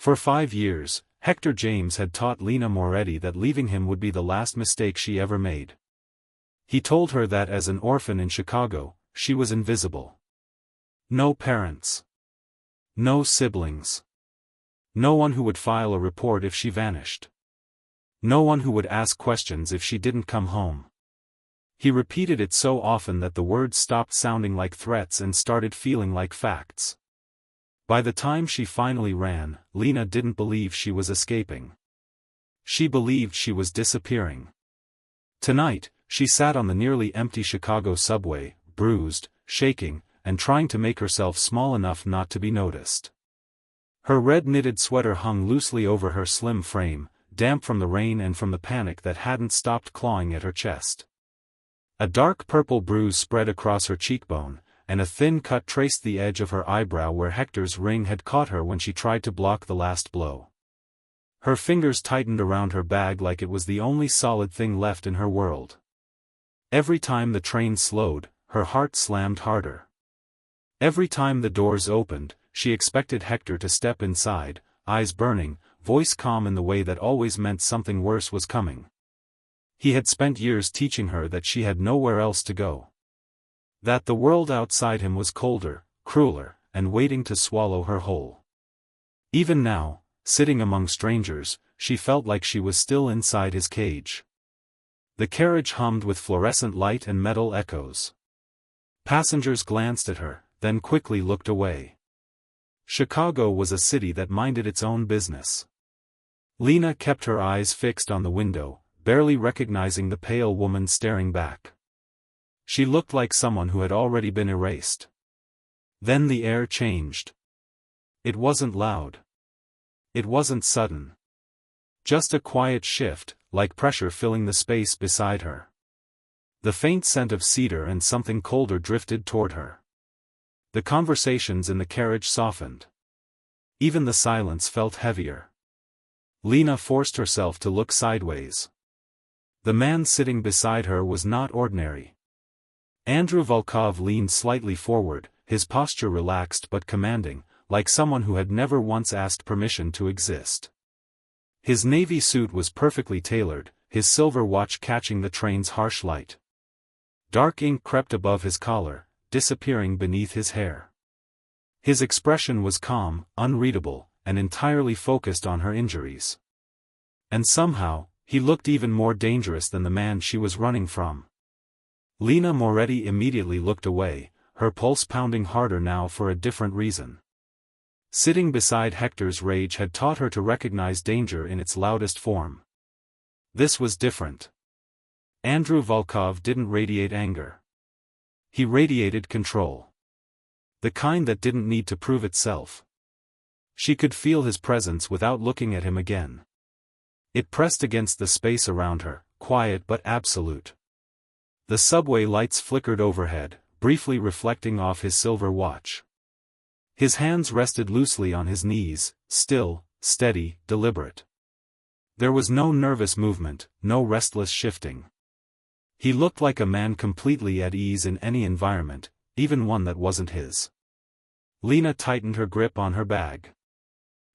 For 5 years, Hector James had taught Lena Moretti that leaving him would be the last mistake she ever made. He told her that as an orphan in Chicago, she was invisible. No parents. No siblings. No one who would file a report if she vanished. No one who would ask questions if she didn't come home. He repeated it so often that the words stopped sounding like threats and started feeling like facts. By the time she finally ran, Lena didn't believe she was escaping. She believed she was disappearing. Tonight, she sat on the nearly empty Chicago subway, bruised, shaking, and trying to make herself small enough not to be noticed. Her red knitted sweater hung loosely over her slim frame, damp from the rain and from the panic that hadn't stopped clawing at her chest. A dark purple bruise spread across her cheekbone, and a thin cut traced the edge of her eyebrow where Hector's ring had caught her when she tried to block the last blow. Her fingers tightened around her bag like it was the only solid thing left in her world. Every time the train slowed, her heart slammed harder. Every time the doors opened, she expected Hector to step inside, eyes burning, voice calm in the way that always meant something worse was coming. He had spent years teaching her that she had nowhere else to go. That the world outside him was colder, crueler, and waiting to swallow her whole. Even now, sitting among strangers, she felt like she was still inside his cage. The carriage hummed with fluorescent light and metal echoes. Passengers glanced at her, then quickly looked away. Chicago was a city that minded its own business. Lena kept her eyes fixed on the window, barely recognizing the pale woman staring back. She looked like someone who had already been erased. Then the air changed. It wasn't loud. It wasn't sudden. Just a quiet shift, like pressure filling the space beside her. The faint scent of cedar and something colder drifted toward her. The conversations in the carriage softened. Even the silence felt heavier. Lena forced herself to look sideways. The man sitting beside her was not ordinary. Andrew Volkov leaned slightly forward, his posture relaxed but commanding, like someone who had never once asked permission to exist. His navy suit was perfectly tailored, his silver watch catching the train's harsh light. Dark ink crept above his collar, disappearing beneath his hair. His expression was calm, unreadable, and entirely focused on her injuries. And somehow, he looked even more dangerous than the man she was running from. Lena Moretti immediately looked away, her pulse pounding harder now for a different reason. Sitting beside Hector's rage had taught her to recognize danger in its loudest form. This was different. Andrew Volkov didn't radiate anger. He radiated control. The kind that didn't need to prove itself. She could feel his presence without looking at him again. It pressed against the space around her, quiet but absolute. The subway lights flickered overhead, briefly reflecting off his silver watch. His hands rested loosely on his knees, still, steady, deliberate. There was no nervous movement, no restless shifting. He looked like a man completely at ease in any environment, even one that wasn't his. Lena tightened her grip on her bag.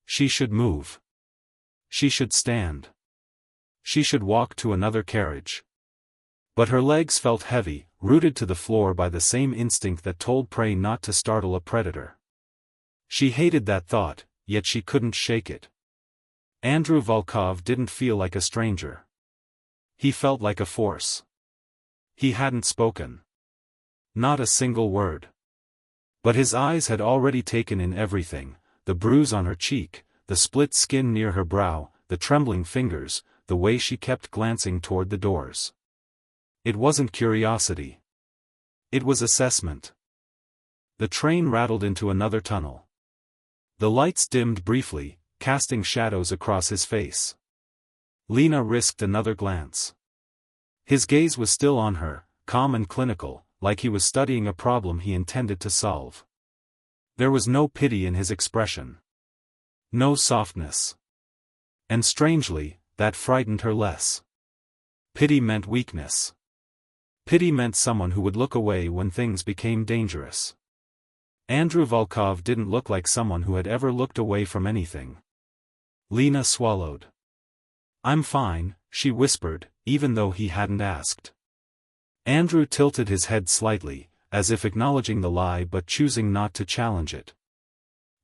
She should move. She should stand. She should walk to another carriage. But her legs felt heavy, rooted to the floor by the same instinct that told prey not to startle a predator. She hated that thought, yet she couldn't shake it. Andrew Volkov didn't feel like a stranger. He felt like a force. He hadn't spoken. Not a single word. But his eyes had already taken in everything, the bruise on her cheek, the split skin near her brow, the trembling fingers, the way she kept glancing toward the doors. It wasn't curiosity. It was assessment. The train rattled into another tunnel. The lights dimmed briefly, casting shadows across his face. Lena risked another glance. His gaze was still on her, calm and clinical, like he was studying a problem he intended to solve. There was no pity in his expression. No softness. And strangely, that frightened her less. Pity meant weakness. Pity meant someone who would look away when things became dangerous. Andrew Volkov didn't look like someone who had ever looked away from anything. Lena swallowed. "I'm fine," she whispered, even though he hadn't asked. Andrew tilted his head slightly, as if acknowledging the lie but choosing not to challenge it.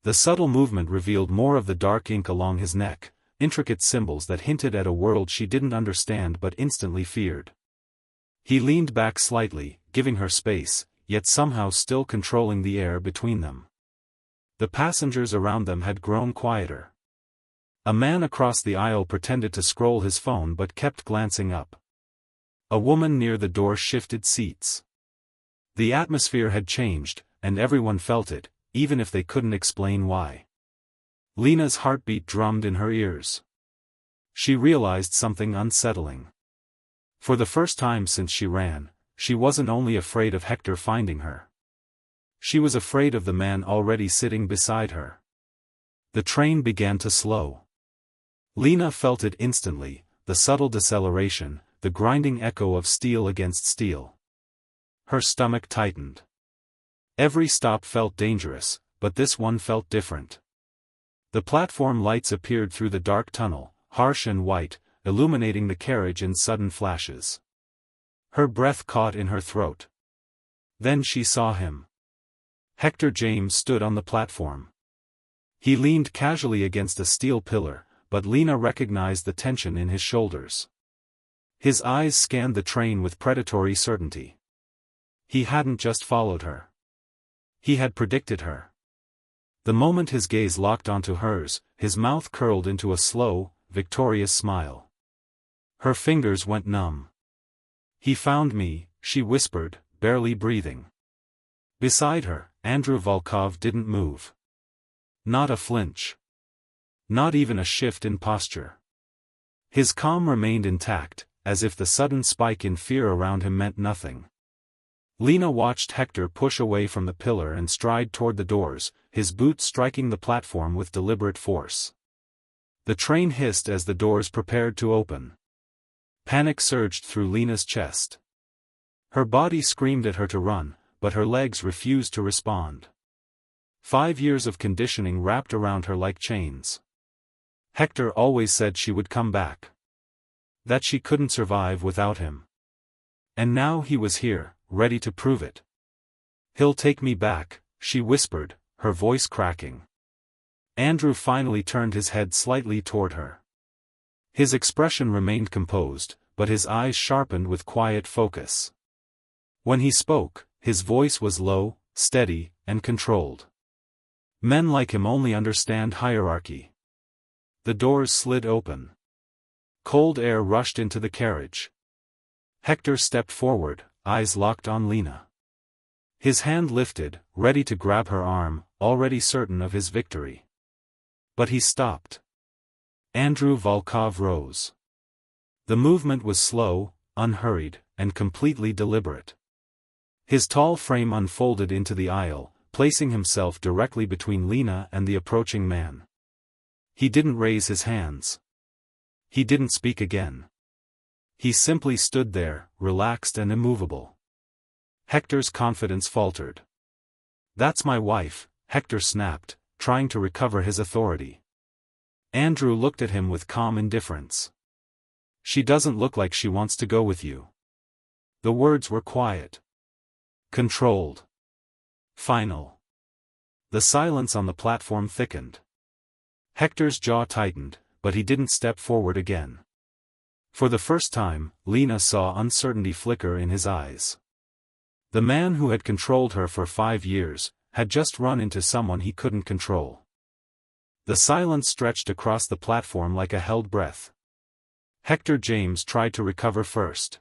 The subtle movement revealed more of the dark ink along his neck, intricate symbols that hinted at a world she didn't understand but instantly feared. He leaned back slightly, giving her space, yet somehow still controlling the air between them. The passengers around them had grown quieter. A man across the aisle pretended to scroll his phone but kept glancing up. A woman near the door shifted seats. The atmosphere had changed, and everyone felt it, even if they couldn't explain why. Lena's heartbeat drummed in her ears. She realized something unsettling. For the first time since she ran, she wasn't only afraid of Hector finding her. She was afraid of the man already sitting beside her. The train began to slow. Lena felt it instantly, the subtle deceleration, the grinding echo of steel against steel. Her stomach tightened. Every stop felt dangerous, but this one felt different. The platform lights appeared through the dark tunnel, harsh and white, illuminating the carriage in sudden flashes. Her breath caught in her throat. Then she saw him. Hector James stood on the platform. He leaned casually against a steel pillar, but Lena recognized the tension in his shoulders. His eyes scanned the train with predatory certainty. He hadn't just followed her. He had predicted her. The moment his gaze locked onto hers, his mouth curled into a slow, victorious smile. Her fingers went numb. "He found me," she whispered, barely breathing. Beside her, Andrew Volkov didn't move. Not a flinch. Not even a shift in posture. His calm remained intact, as if the sudden spike in fear around him meant nothing. Lena watched Hector push away from the pillar and stride toward the doors, his boots striking the platform with deliberate force. The train hissed as the doors prepared to open. Panic surged through Lena's chest. Her body screamed at her to run, but her legs refused to respond. 5 years of conditioning wrapped around her like chains. Hector always said she would come back. That she couldn't survive without him. And now he was here, ready to prove it. "He'll take me back," she whispered, her voice cracking. Andrew finally turned his head slightly toward her. His expression remained composed, but his eyes sharpened with quiet focus. When he spoke, his voice was low, steady, and controlled. Men like him only understand hierarchy. The doors slid open. Cold air rushed into the carriage. Hector stepped forward, eyes locked on Lena. His hand lifted, ready to grab her arm, already certain of his victory. But he stopped. Andrew Volkov rose. The movement was slow, unhurried, and completely deliberate. His tall frame unfolded into the aisle, placing himself directly between Lena and the approaching man. He didn't raise his hands. He didn't speak again. He simply stood there, relaxed and immovable. Hector's confidence faltered. "That's my wife," Hector snapped, trying to recover his authority. Andrew looked at him with calm indifference. "She doesn't look like she wants to go with you." The words were quiet. Controlled. Final. The silence on the platform thickened. Hector's jaw tightened, but he didn't step forward again. For the first time, Lena saw uncertainty flicker in his eyes. The man who had controlled her for 5 years, had just run into someone he couldn't control. The silence stretched across the platform like a held breath. Hector James tried to recover first.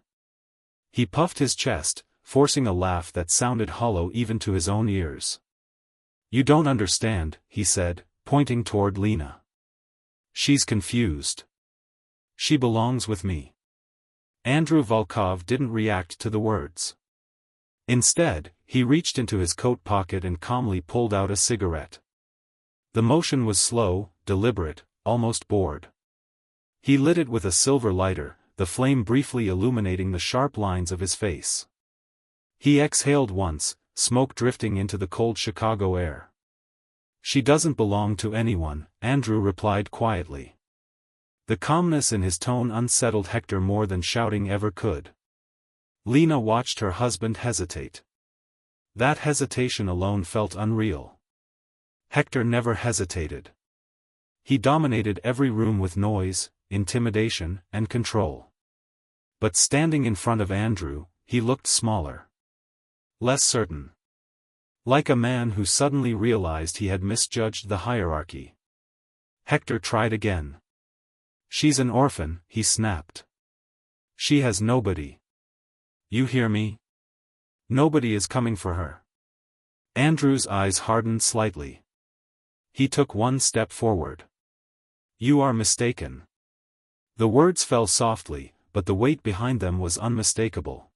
He puffed his chest, forcing a laugh that sounded hollow even to his own ears. "You don't understand," he said, pointing toward Lena. "She's confused. She belongs with me." Andrew Volkov didn't react to the words. Instead, he reached into his coat pocket and calmly pulled out a cigarette. The motion was slow, deliberate, almost bored. He lit it with a silver lighter, the flame briefly illuminating the sharp lines of his face. He exhaled once, smoke drifting into the cold Chicago air. She doesn't belong to anyone, Andrew replied quietly. The calmness in his tone unsettled Hector more than shouting ever could. Lena watched her husband hesitate. That hesitation alone felt unreal. Hector never hesitated. He dominated every room with noise, intimidation, and control. But standing in front of Andrew, he looked smaller. Less certain. Like a man who suddenly realized he had misjudged the hierarchy. Hector tried again. She's an orphan, he snapped. She has nobody. You hear me? Nobody is coming for her. Andrew's eyes hardened slightly. He took one step forward. You are mistaken. The words fell softly, but the weight behind them was unmistakable.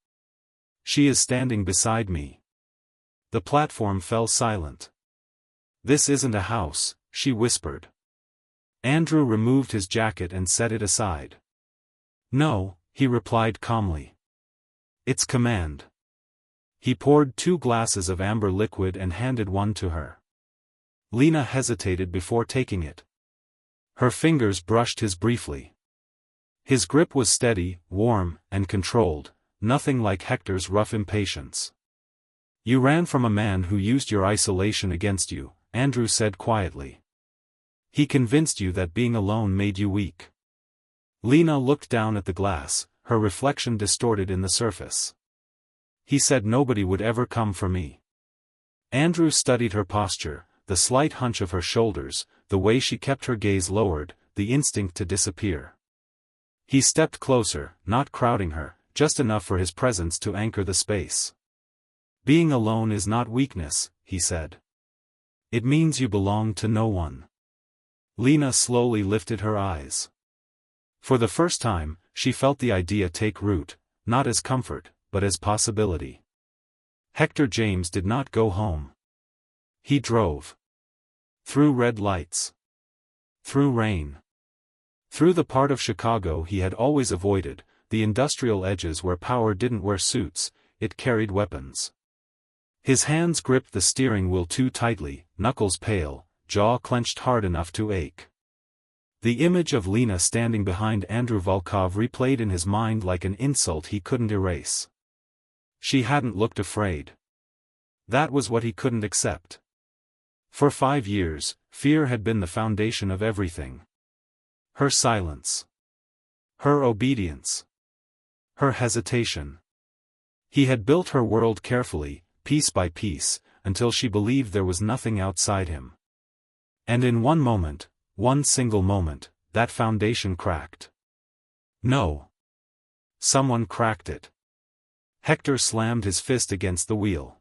She is standing beside me. The platform fell silent. This isn't a house, she whispered. Andrew removed his jacket and set it aside. No, he replied calmly. It's command. He poured 2 glasses of amber liquid and handed one to her. Lena hesitated before taking it. Her fingers brushed his briefly. His grip was steady, warm, and controlled, nothing like Hector's rough impatience. You ran from a man who used your isolation against you, Andrew said quietly. He convinced you that being alone made you weak. Lena looked down at the glass, her reflection distorted in the surface. He said nobody would ever come for me. Andrew studied her posture, the slight hunch of her shoulders, the way she kept her gaze lowered, the instinct to disappear. He stepped closer, not crowding her, just enough for his presence to anchor the space. Being alone is not weakness, he said. It means you belong to no one. Lena slowly lifted her eyes. For the first time, she felt the idea take root, not as comfort, but as possibility. Hector James did not go home. He drove. Through red lights. Through rain. Through the part of Chicago he had always avoided, the industrial edges where power didn't wear suits, it carried weapons. His hands gripped the steering wheel too tightly, knuckles pale, jaw clenched hard enough to ache. The image of Lena standing behind Andrew Volkov replayed in his mind like an insult he couldn't erase. She hadn't looked afraid. That was what he couldn't accept. For 5 years, fear had been the foundation of everything. Her silence. Her obedience. Her hesitation. He had built her world carefully, piece by piece, until she believed there was nothing outside him. And in one moment, one single moment, that foundation cracked. No. Someone cracked it. Hector slammed his fist against the wheel.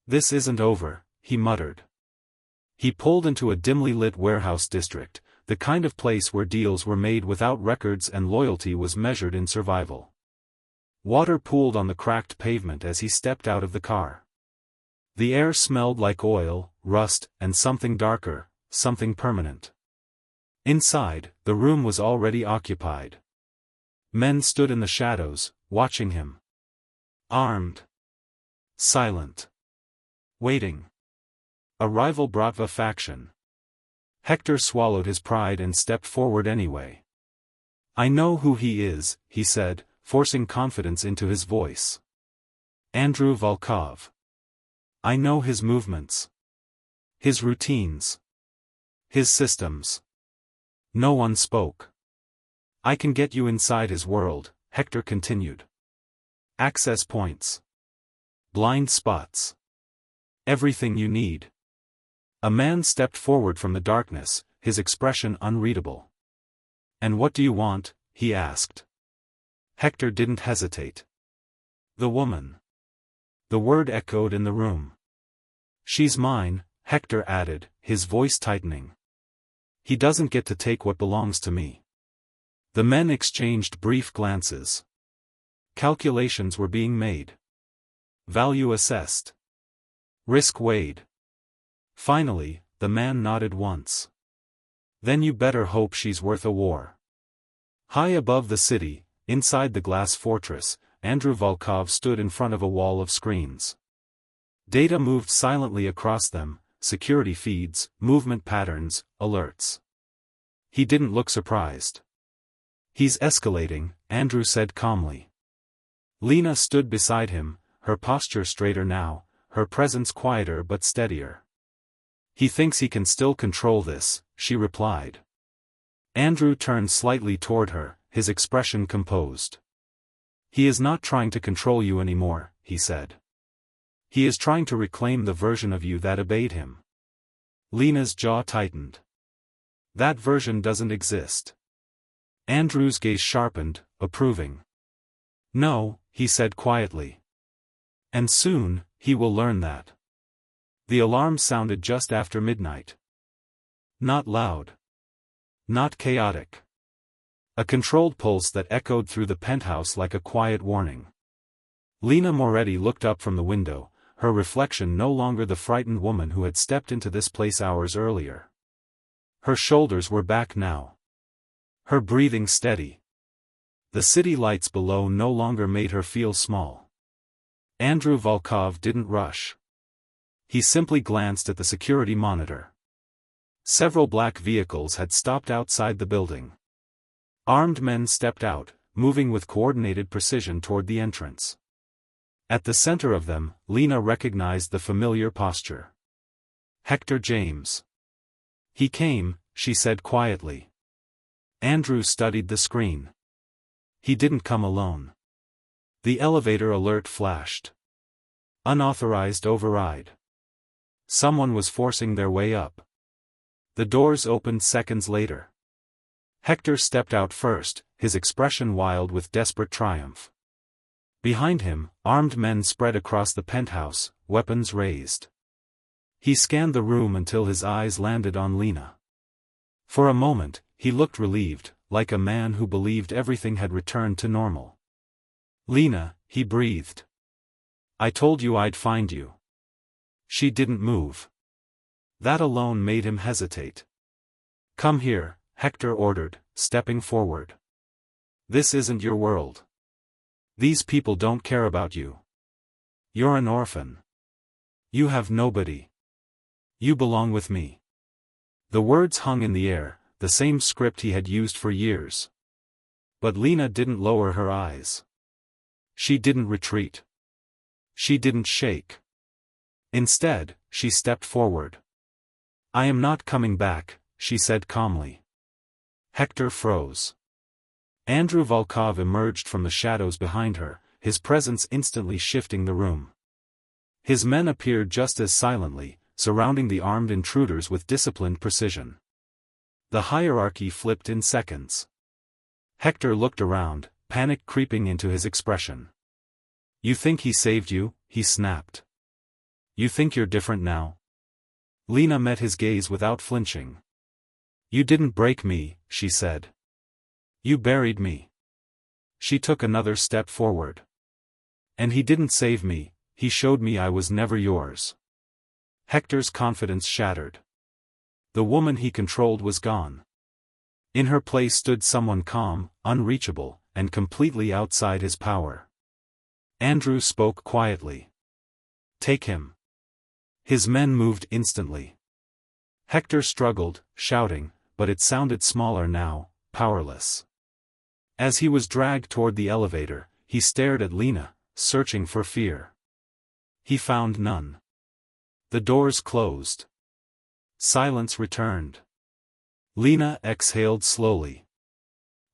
This isn't over, he muttered. He pulled into a dimly lit warehouse district, the kind of place where deals were made without records and loyalty was measured in survival. Water pooled on the cracked pavement as he stepped out of the car. The air smelled like oil, rust, and something darker, something permanent. Inside, the room was already occupied. Men stood in the shadows, watching him. Armed. Silent. Waiting. A rival Bratva faction. Hector swallowed his pride and stepped forward anyway. I know who he is, he said, forcing confidence into his voice. Andrew Volkov. I know his movements. His routines. His systems. No one spoke. I can get you inside his world, Hector continued. Access points. Blind spots. Everything you need. A man stepped forward from the darkness, his expression unreadable. And what do you want? He asked. Hector didn't hesitate. The woman. The word echoed in the room. She's mine, Hector added, his voice tightening. He doesn't get to take what belongs to me. The men exchanged brief glances. Calculations were being made. Value assessed. Risk weighed. Finally, the man nodded once. Then you better hope she's worth a war. High above the city, inside the glass fortress, Andrew Volkov stood in front of a wall of screens. Data moved silently across them, security feeds, movement patterns, alerts. He didn't look surprised. "He's escalating," Andrew said calmly. Lena stood beside him, her posture straighter now, her presence quieter but steadier. "He thinks he can still control this," she replied. Andrew turned slightly toward her, his expression composed. "He is not trying to control you anymore," he said. "He is trying to reclaim the version of you that obeyed him." Lena's jaw tightened. "That version doesn't exist." Andrew's gaze sharpened, approving. "No," he said quietly. "And soon, he will learn that." The alarm sounded just after midnight. Not loud. Not chaotic. A controlled pulse that echoed through the penthouse like a quiet warning. Lena Moretti looked up from the window, her reflection no longer the frightened woman who had stepped into this place hours earlier. Her shoulders were back now. Her breathing steady. The city lights below no longer made her feel small. Andrew Volkov didn't rush. He simply glanced at the security monitor. Several black vehicles had stopped outside the building. Armed men stepped out, moving with coordinated precision toward the entrance. At the center of them, Lena recognized the familiar posture. Hector James. "He came," she said quietly. Andrew studied the screen. "He didn't come alone." The elevator alert flashed. Unauthorized override. Someone was forcing their way up. The doors opened seconds later. Hector stepped out first, his expression wild with desperate triumph. Behind him, armed men spread across the penthouse, weapons raised. He scanned the room until his eyes landed on Lena. For a moment, he looked relieved, like a man who believed everything had returned to normal. "Lena," he breathed. "I told you I'd find you." She didn't move. That alone made him hesitate. "Come here," Hector ordered, stepping forward. "This isn't your world. These people don't care about you. You're an orphan. You have nobody. You belong with me." The words hung in the air, the same script he had used for years. But Lena didn't lower her eyes. She didn't retreat. She didn't shake. Instead, she stepped forward. "I am not coming back," she said calmly. Hector froze. Andrew Volkov emerged from the shadows behind her, his presence instantly shifting the room. His men appeared just as silently, surrounding the armed intruders with disciplined precision. The hierarchy flipped in seconds. Hector looked around, panic creeping into his expression. "You think he saved you?" he snapped. "You think you're different now?" Lena met his gaze without flinching. "You didn't break me," she said. "You buried me." She took another step forward. "And he didn't save me, he showed me I was never yours." Hector's confidence shattered. The woman he controlled was gone. In her place stood someone calm, unreachable, and completely outside his power. Andrew spoke quietly. "Take him." His men moved instantly. Hector struggled, shouting, but it sounded smaller now, powerless. As he was dragged toward the elevator, he stared at Lena, searching for fear. He found none. The doors closed. Silence returned. Lena exhaled slowly.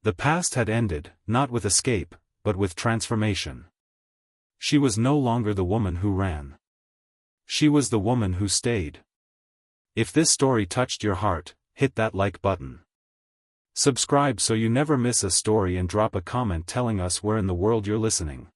The past had ended, not with escape, but with transformation. She was no longer the woman who ran. She was the woman who stayed. If this story touched your heart, hit that like button. Subscribe so you never miss a story and drop a comment telling us where in the world you're listening.